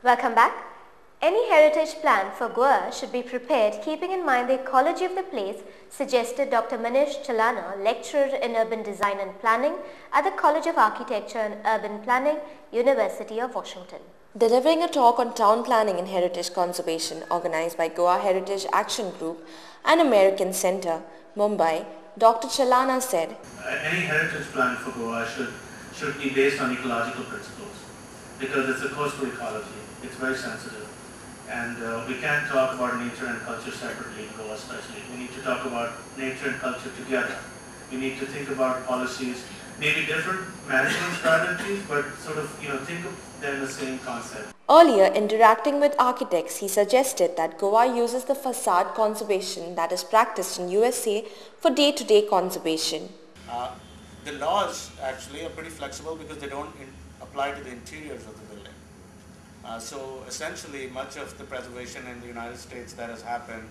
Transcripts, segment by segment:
Welcome back. Any heritage plan for Goa should be prepared keeping in mind the ecology of the place, suggested Dr. Manish Chalana, lecturer in urban design and planning at the College of Architecture and Urban Planning, University of Washington. Delivering a talk on town planning and heritage conservation organized by Goa Heritage Action Group and American Center, Mumbai, Dr. Chalana said, Any heritage plan for Goa should be based on ecological principles because it's a coastal ecology. It's very sensitive. And we can't talk about nature and culture separately in Goa especially. We need to talk about nature and culture together. We need to think about policies, maybe different management strategies, but sort of, think of them the same concept. Earlier, interacting with architects, he suggested that Goa uses the facade conservation that is practiced in USA for day-to-day conservation. The laws actually are pretty flexible because they don't apply to the interiors of the building. So essentially, much of the preservation in the United States that has happened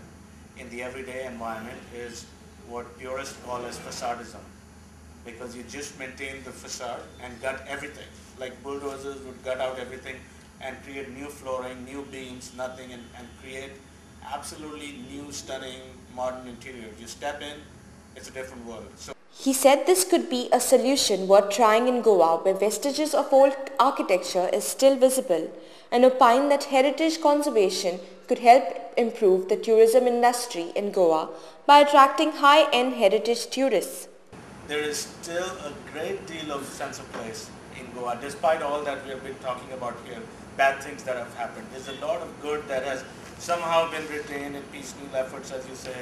in the everyday environment is what purists call as facadism, because you just maintain the facade and gut everything. Like bulldozers would gut out everything and create new flooring, new beams, nothing, and create absolutely new, stunning, modern interiors. You step in, it's a different world. He said this could be a solution worth trying in Goa, where vestiges of old architecture is still visible, and opined that heritage conservation could help improve the tourism industry in Goa by attracting high-end heritage tourists. There is still a great deal of sense of place in Goa, despite all that we have been talking about here, bad things that have happened. There's a lot of good that has somehow been retained in piecemeal efforts, as you say,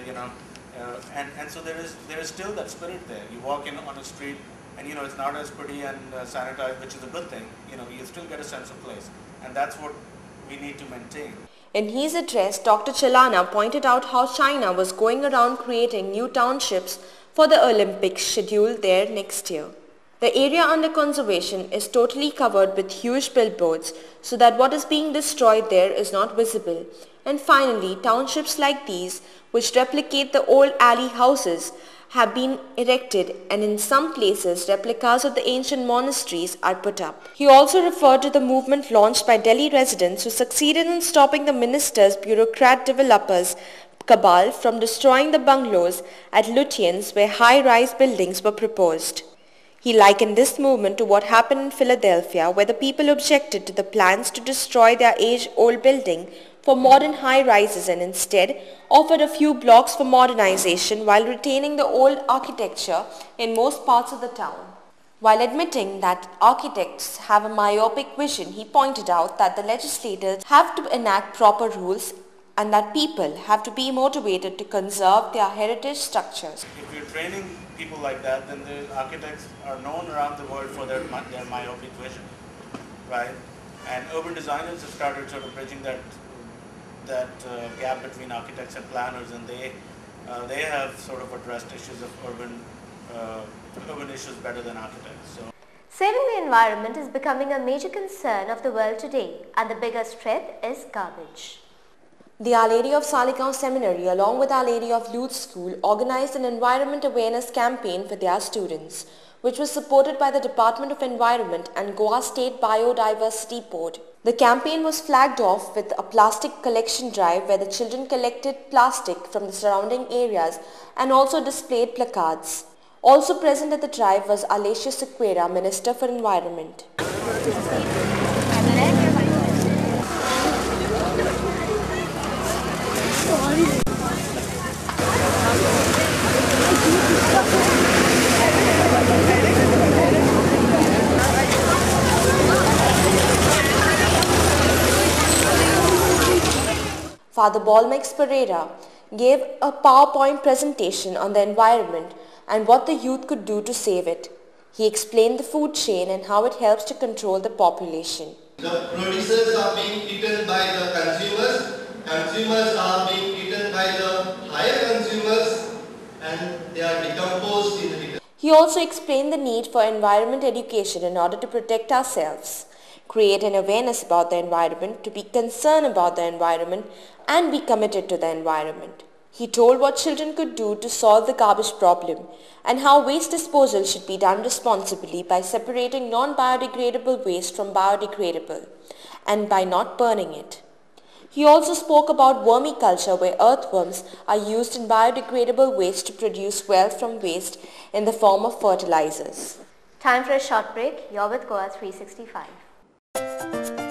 and so there is still that spirit there. You walk in on a street and it's not as pretty and sanitized, which is a good thing. You still get a sense of place, and that's what we need to maintain. In his address, Dr. Chalana pointed out how China was going around creating new townships for the Olympics scheduled there next year. The area under conservation is totally covered with huge billboards so that what is being destroyed there is not visible. And finally, townships like these, which replicate the old alley houses, have been erected, and in some places replicas of the ancient monasteries are put up. He also referred to the movement launched by Delhi residents who succeeded in stopping the minister's bureaucrat developers cabal from destroying the bungalows at Lutyens where high-rise buildings were proposed. He likened this movement to what happened in Philadelphia, where the people objected to the plans to destroy their age-old building for modern high-rises and instead offered a few blocks for modernization while retaining the old architecture in most parts of the town. While admitting that architects have a myopic vision, he pointed out that the legislators have to enact proper rules and that people have to be motivated to conserve their heritage structures. If you're training people like that, then the architects are known around the world for their myopic vision, right? And urban designers have started sort of bridging that gap between architects and planners, and they have sort of addressed issues of urban issues better than architects. So, saving the environment is becoming a major concern of the world today, and the biggest threat is garbage. The Our Lady of Saligaon Seminary, along with Our Lady of Lourdes School, organized an environment awareness campaign for their students, which was supported by the Department of Environment and Goa State Biodiversity Board. The campaign was flagged off with a plastic collection drive where the children collected plastic from the surrounding areas and also displayed placards. Also present at the drive was Alessio Sequeira, Minister for Environment. Father Balmex Pereira gave a PowerPoint presentation on the environment and what the youth could do to save it. He explained the food chain and how it helps to control the population. The producers are being eaten by the consumers, consumers are being eaten by the higher consumers, and they are decomposed in the return. He also explained the need for environment education in order to protect ourselves, create an awareness about the environment, to be concerned about the environment, and be committed to the environment. He told what children could do to solve the garbage problem and how waste disposal should be done responsibly by separating non-biodegradable waste from biodegradable, and by not burning it. He also spoke about vermiculture, where earthworms are used in biodegradable waste to produce wealth from waste in the form of fertilizers. Time for a short break. You're with Goa 365.